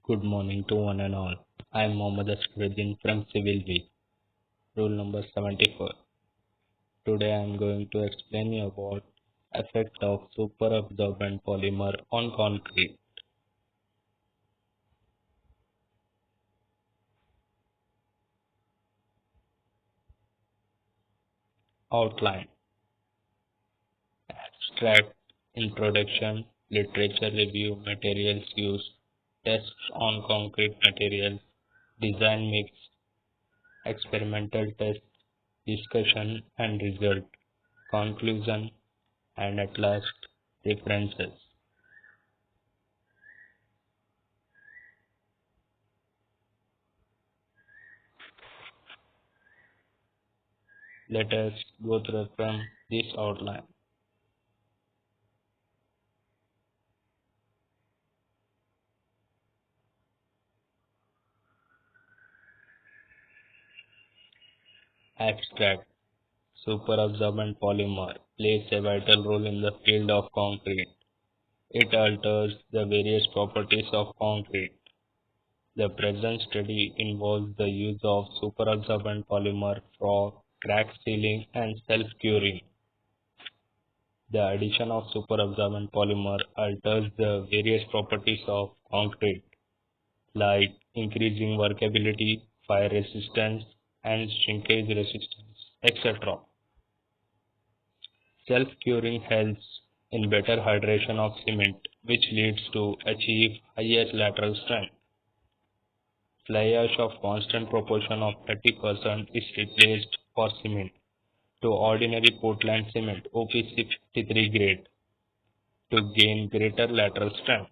Good morning to one and all. I am Mohammad Asfaruddin from Civil V, rule number 74. Today I am going to explain you about effect of superabsorbent polymer on concrete. Outline, abstract, introduction, literature review, materials used, tests on concrete materials, design mix, experimental test, discussion and result, conclusion, and at last, references. Let us go through from this outline. Abstract: superabsorbent polymer plays a vital role in the field of concrete. It alters the various properties of concrete. The present study involves the use of superabsorbent polymer for crack sealing and self-curing. The addition of superabsorbent polymer alters the various properties of concrete, like increasing workability, fire resistance, and shrinkage resistance, etc. Self-curing helps in better hydration of cement, which leads to achieve higher lateral strength. Fly ash of constant proportion of 30% is replaced for cement to ordinary Portland cement OPC 53 grade to gain greater lateral strength.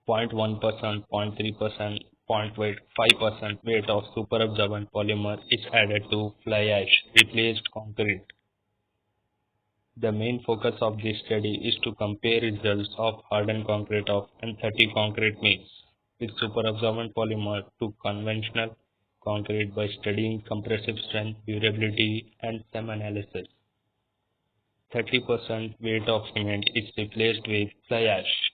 0.1%, 0.3%, 0.5% weight of superabsorbent polymer is added to fly ash replaced concrete. The main focus of this study is to compare results of hardened concrete of N30 concrete mix with superabsorbent polymer to conventional concrete by studying compressive strength, durability, and SEM analysis. 30% weight of cement is replaced with fly ash.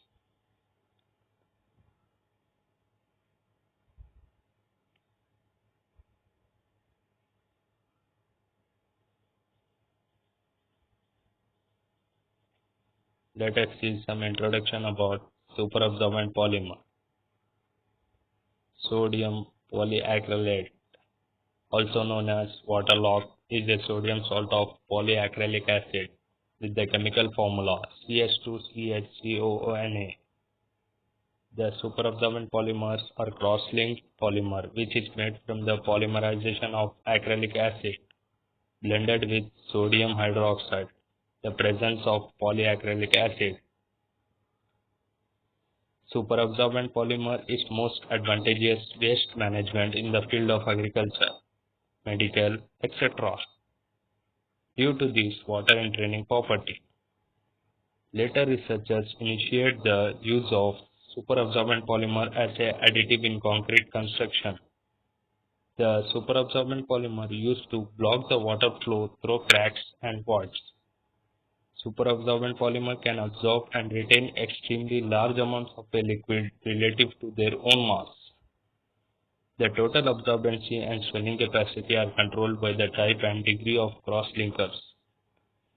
Let us see some introduction about superabsorbent polymer. Sodium polyacrylate, also known as waterlock, is a sodium salt of polyacrylic acid with the chemical formula CH2CHCOONA. The superabsorbent polymers are cross-linked polymer which is made from the polymerization of acrylic acid blended with sodium hydroxide, the presence of polyacrylic acid. Superabsorbent polymer is most advantageous waste management in the field of agriculture, medical, etc. due to this water entraining property. Later researchers initiate the use of superabsorbent polymer as a additive in concrete construction. The superabsorbent polymer used to block the water flow through cracks and voids. Superabsorbent polymer can absorb and retain extremely large amounts of a liquid relative to their own mass. The total absorbency and swelling capacity are controlled by the type and degree of cross-linkers.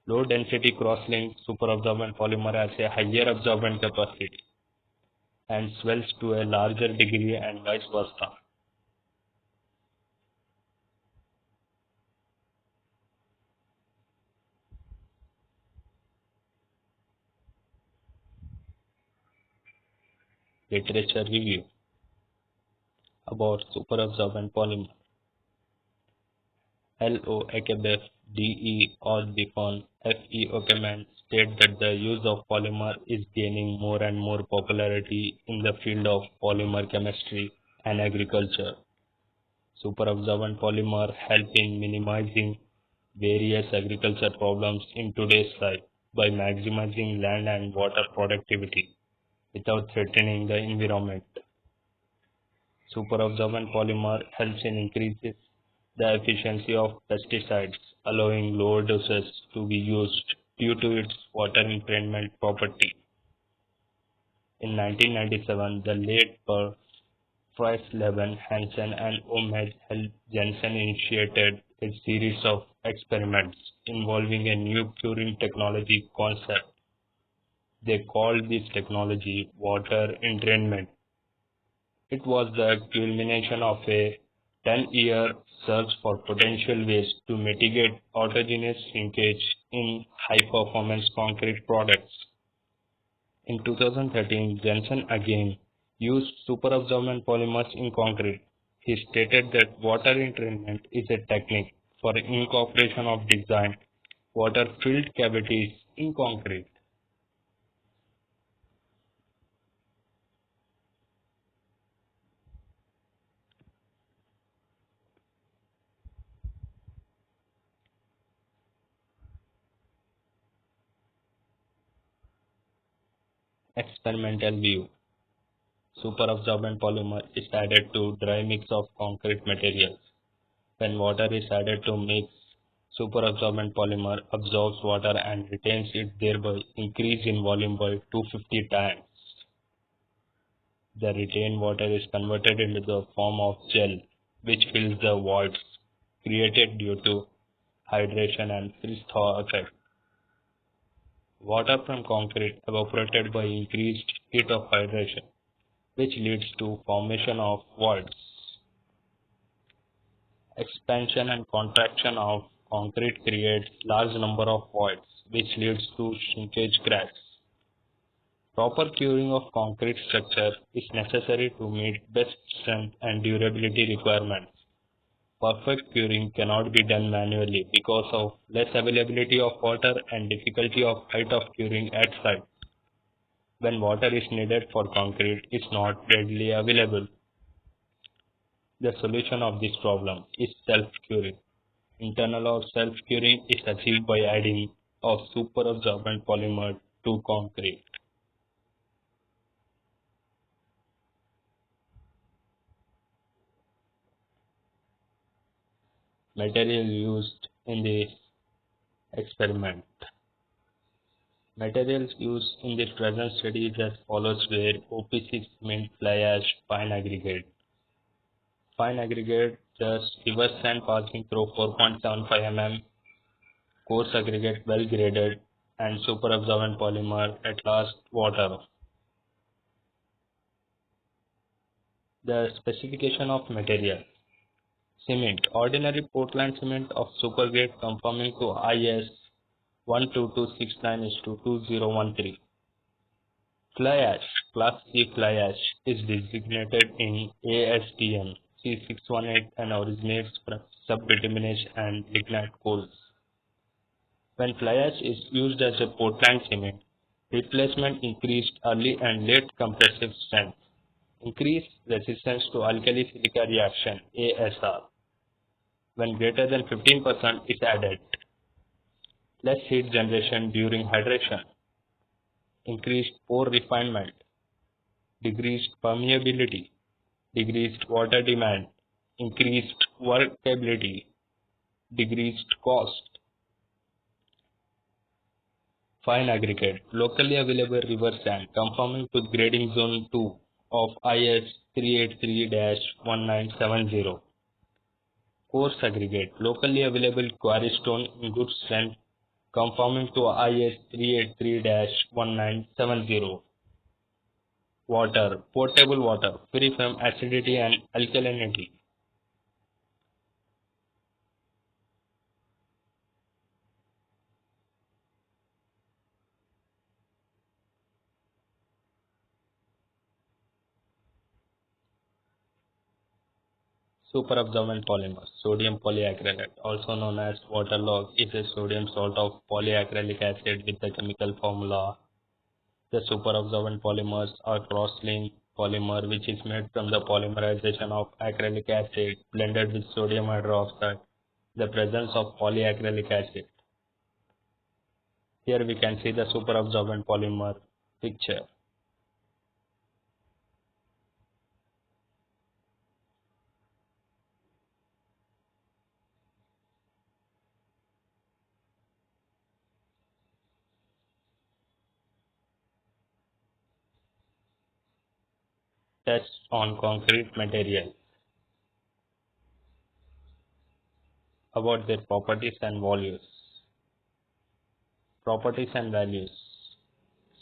Low density cross-linked superabsorbent polymer has a higher absorbent capacity and swells to a larger degree and vice versa. Literature review about superabsorbent polymer. L.O. Akebef, D.E. Osborne, F.E. Okeman state that the use of polymer is gaining more and more popularity in the field of polymer chemistry and agriculture. Superabsorbent polymer help in minimizing various agriculture problems in today's life by maximizing land and water productivity without threatening the environment. Superabsorbent polymer helps in increases the efficiency of pesticides, allowing lower doses to be used due to its water entrainment property. In 1997, the late Fries-Leben, Hansen, and Ohmed Jensen initiated a series of experiments involving a new curing technology concept. They called this technology water entrainment. It was the culmination of a 10-year search for potential ways to mitigate autogenous shrinkage in high-performance concrete products. In 2013, Jensen again used superabsorbent polymers in concrete. He stated that water entrainment is a technique for incorporation of designed water-filled cavities in concrete. Experimental view. Superabsorbent polymer is added to dry mix of concrete materials. When water is added to mix, superabsorbent polymer absorbs water and retains it, thereby increase in volume by 250 times. The retained water is converted into the form of gel, which fills the voids created due to hydration and freeze-thaw effect. Water from concrete evaporated by increased heat of hydration, which leads to formation of voids. Expansion and contraction of concrete creates large number of voids, which leads to shrinkage cracks. Proper curing of concrete structure is necessary to meet best strength and durability requirements. Perfect curing cannot be done manually because of less availability of water and difficulty of height of curing at site. When water is needed for concrete is not readily available. The solution of this problem is self-curing. Internal or self-curing is achieved by adding of superabsorbent polymer to concrete. Material used in the experiment. Materials used in the present study is as follows where OPC cement fly ash fine aggregate. Fine aggregate just reverse sand passing through 4.75 mm, coarse aggregate well graded and superabsorbent polymer at last water. The specification of material. Cement. Ordinary Portland cement of super grade conforming to IS 12269:2013. Fly ash. Class C fly ash is designated in ASTM C618 and originates from subbituminous and lignite coals. When fly ash is used as a Portland cement, replacement increased early and late compressive strength, increased resistance to alkali silica reaction ASR. When greater than 15% is added, less heat generation during hydration, increased pore refinement, decreased permeability, decreased water demand, increased workability, decreased cost. Fine aggregate, locally available river sand conforming to grading zone 2 of IS 383-1970. Coarse aggregate, locally available quarry stone in good strength conforming to IS 383-1970. Water, potable water, free from acidity and alkalinity. Superabsorbent polymer, sodium polyacrylate, also known as waterlog, is a sodium salt of polyacrylic acid with the chemical formula. The superabsorbent polymers are cross-linked polymer which is made from the polymerization of acrylic acid blended with sodium hydroxide, the presence of polyacrylic acid. Here we can see the superabsorbent polymer picture. Tests on concrete material. About their properties and values. Properties and values.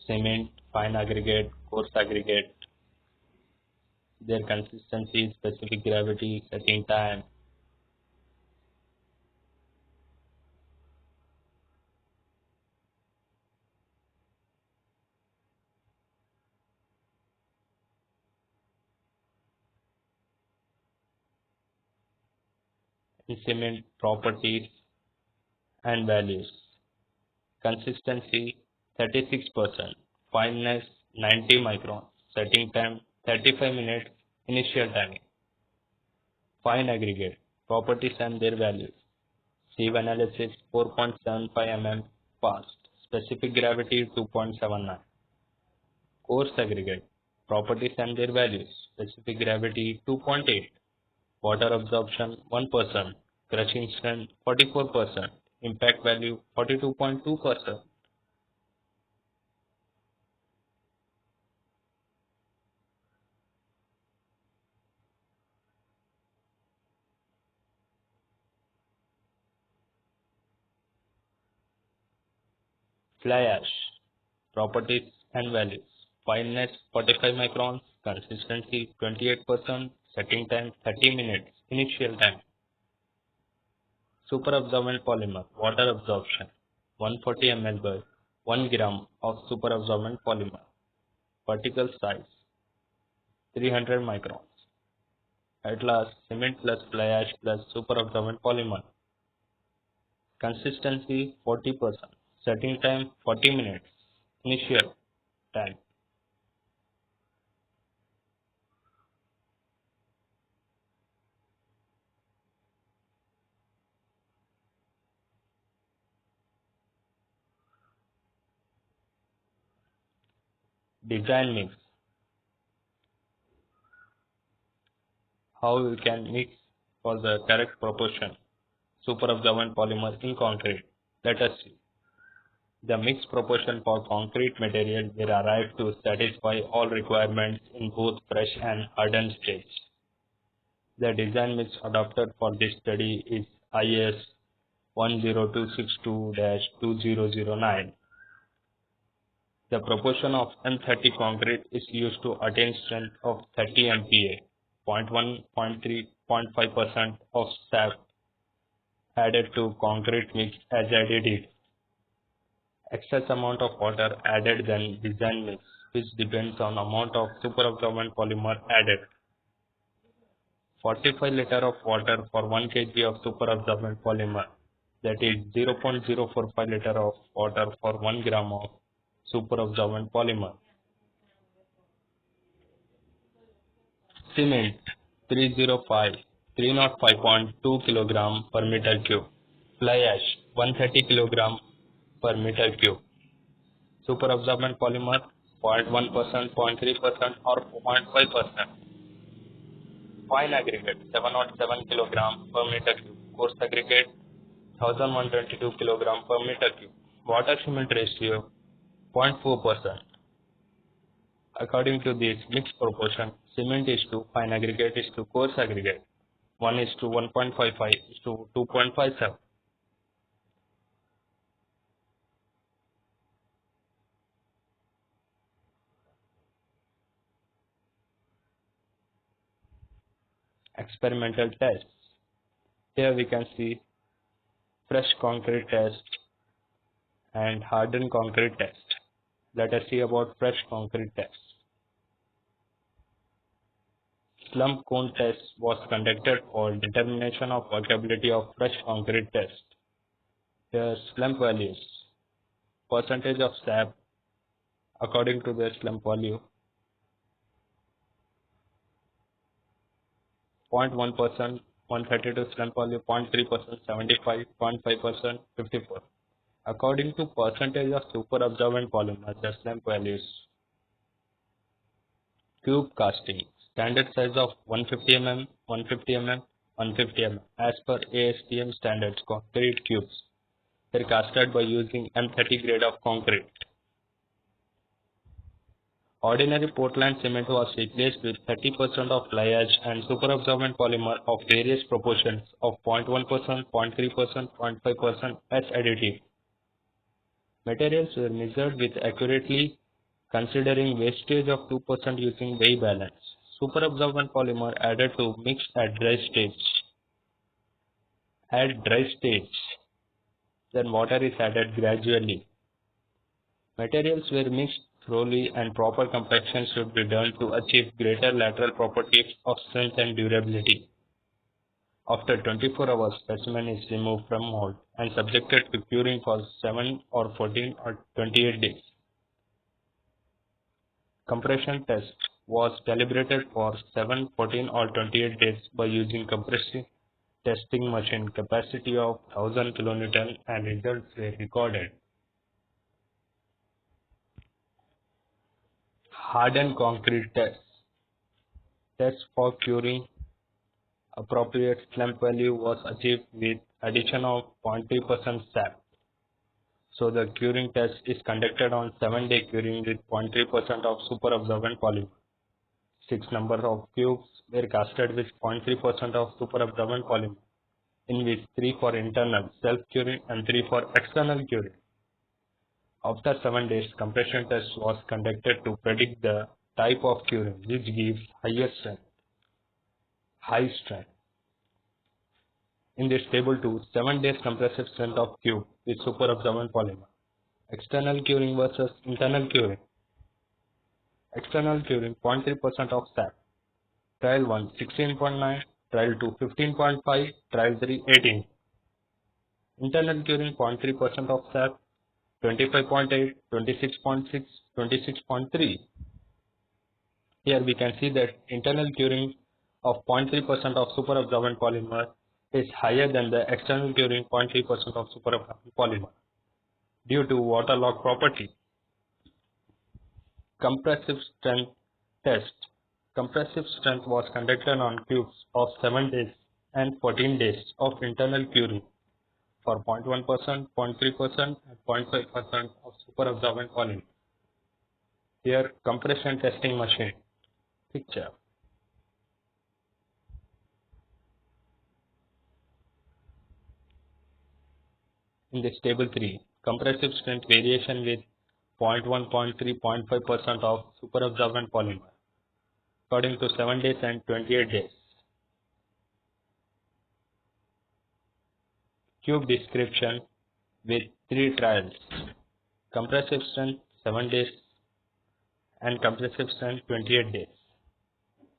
Cement, fine aggregate, coarse aggregate, their consistency, specific gravity, setting time. In cement, properties and values. Consistency 36%, fineness 90 microns, setting time 35 minutes, initial timing. Fine aggregate, properties and their values. Sieve analysis 4.75 mm passed, specific gravity 2.79. Coarse aggregate, properties and their values. Specific gravity 2.8. Water absorption 1%, crushing strength 44%, impact value 42.2%. Fly ash, properties and values. Fineness 45 microns, consistency 28%, setting time 30 minutes, initial time. Superabsorbent polymer, water absorption 140 ml by 1 gram of superabsorbent polymer. Particle size 300 microns. At last, cement plus fly ash plus superabsorbent polymer. Consistency 40%, setting time 40 minutes, initial time. Design mix. How we can mix for the correct proportion superabsorbent polymer in concrete. Let us see. The mixed proportion for concrete material will arrive to satisfy all requirements in both fresh and hardened stage. The design mix adopted for this study is IS 10262-2009. The proportion of M30 concrete is used to attain strength of 30 MPa, 0.1, 0.3, 0.5% of sap added to concrete mix as additive. Excess amount of water added than design mix, which depends on amount of superabsorbent polymer added. 45 liter of water for 1 kg of superabsorbent polymer, that is 0.045 liter of water for 1 gram of superabsorbent polymer. Cement 305.2 kg per meter cube. Fly ash 130 kg per meter cube. Superabsorbent polymer 0.1%, 0.3% or 0.5%. Fine aggregate 707 kg per meter cube. Coarse aggregate 1122 kg per meter cube. Water cement ratio 0.4%. According to this mixed proportion, cement is to fine aggregate is to coarse aggregate. 1 is to 1.55 is to 2.57. Experimental tests. Here we can see fresh concrete test and hardened concrete test. Let us see about fresh concrete test. Slump cone test was conducted for determination of workability of fresh concrete test. Here slump values. Percentage of sap according to the slump value 0.1%, 132 slump value 0.3%, 75, 0.5%, 54. According to percentage of superabsorbent polymer, the slump values. Cube casting. Standard size of 150 mm, 150 mm, 150 mm. As per ASTM standards, concrete cubes. They are casted by using M30 grade of concrete. Ordinary Portland cement was replaced with 30% of fly ash and superabsorbent polymer of various proportions of 0.1%, 0.3%, 0.5% as additive. Materials were measured with accurately considering wastage of 2% using weigh balance. Superabsorbent polymer added to mix at dry stage. At dry stage, then water is added gradually. Materials were mixed thoroughly and proper compaction should be done to achieve greater lateral properties of strength and durability. After 24 hours, specimen is removed from mold and subjected to curing for 7 or 14 or 28 days. Compression test was calibrated for 7, 14 or 28 days by using compression testing machine capacity of 1000 kN and results were recorded. Hardened concrete test. Test for curing appropriate slump value was achieved with addition of 0.3% sap. So the curing test is conducted on 7-day curing with 0.3% of superabsorbent polymer. 6 number of cubes were casted with 0.3% of superabsorbent polymer, in which 3 for internal self-curing and 3 for external curing. After 7 days, compression test was conducted to predict the type of curing which gives higher strength. High strength. In this table 2, 7 days compressive strength of cube with superabsorbent polymer. External curing versus internal curing. External curing 0.3% of sap. Trial 1 16.9, trial 2 15.5, trial 3 18. Internal curing 0.3% of sap 25.8, 26.6, 26.3. Here we can see that internal curing of 0.3% of superabsorbent polymer is higher than the external curing 0.3% of superabsorbent polymer due to waterlogged property. Compressive strength test. Compressive strength was conducted on cubes of 7 days and 14 days of internal curing for 0.1%, 0.3% and 0.5% of superabsorbent polymer. Here compression testing machine. Picture. In this table 3, compressive strength variation with 0.1, 0.3, 0.5% of superabsorbent polymer according to 7 days and 28 days. Cube description with 3 trials. Compressive strength 7 days and compressive strength 28 days.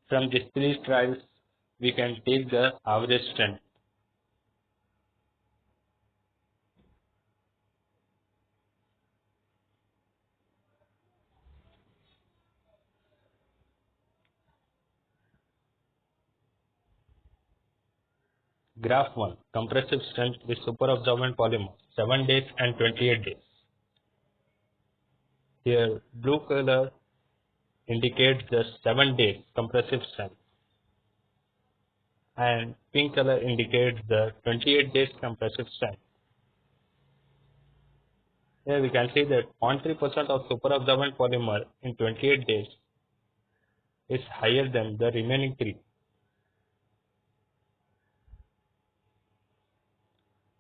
From these 3 trials, we can take the average strength. Graph 1. Compressive strength with superabsorbent polymer 7 days and 28 days. Here blue color indicates the 7 days compressive strength and pink color indicates the 28 days compressive strength. Here we can see that 0.3% of superabsorbent polymer in 28 days is higher than the remaining 3.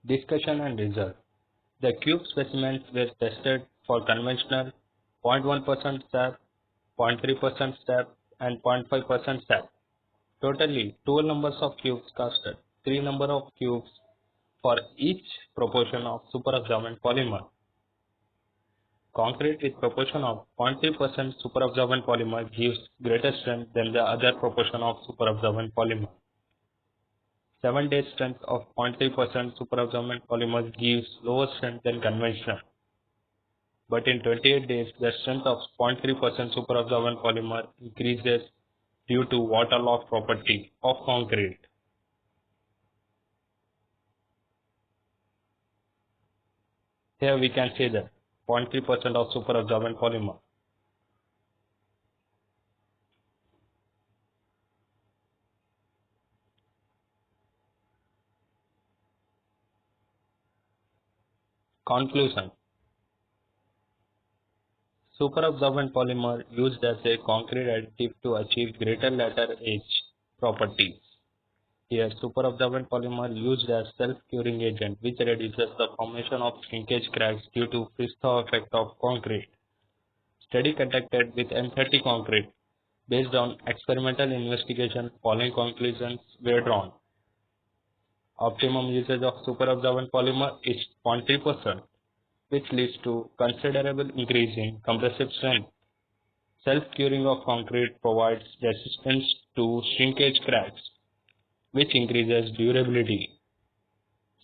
Discussion and result. The cube specimens were tested for conventional 0.1% sap, 0.3% sap and 0.5% sap. Totally 12 numbers of cubes casted, 3 number of cubes for each proportion of superabsorbent polymer. Concrete with proportion of 0.3% superabsorbent polymer gives greater strength than the other proportion of superabsorbent polymer. 7 days strength of 0.3% superabsorbent polymer gives lower strength than conventional. But in 28 days, the strength of 0.3% superabsorbent polymer increases due to waterlogged property of concrete. Here we can see that 0.3% of superabsorbent polymer. Conclusion. Superabsorbent polymer used as a concrete additive to achieve greater lateral edge properties. Here, superabsorbent polymer used as self-curing agent which reduces the formation of shrinkage cracks due to freeze-thaw effect of concrete. Study conducted with M30 concrete. Based on experimental investigation, following conclusions were drawn. Optimum usage of superabsorbent polymer is 0.3%, which leads to considerable increase in compressive strength. Self-curing of concrete provides resistance to shrinkage cracks, which increases durability.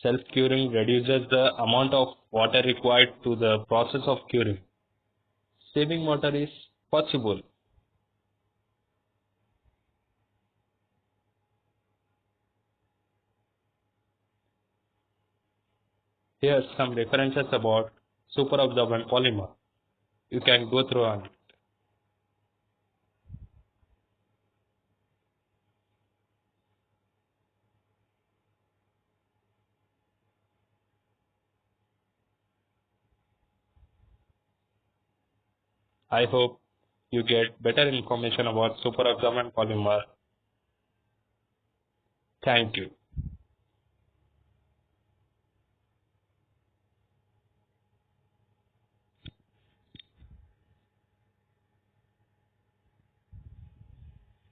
Self-curing reduces the amount of water required to the process of curing. Saving water is possible. Here are some references about superabsorbent polymer. You can go through on it. I hope you get better information about superabsorbent polymer. Thank you.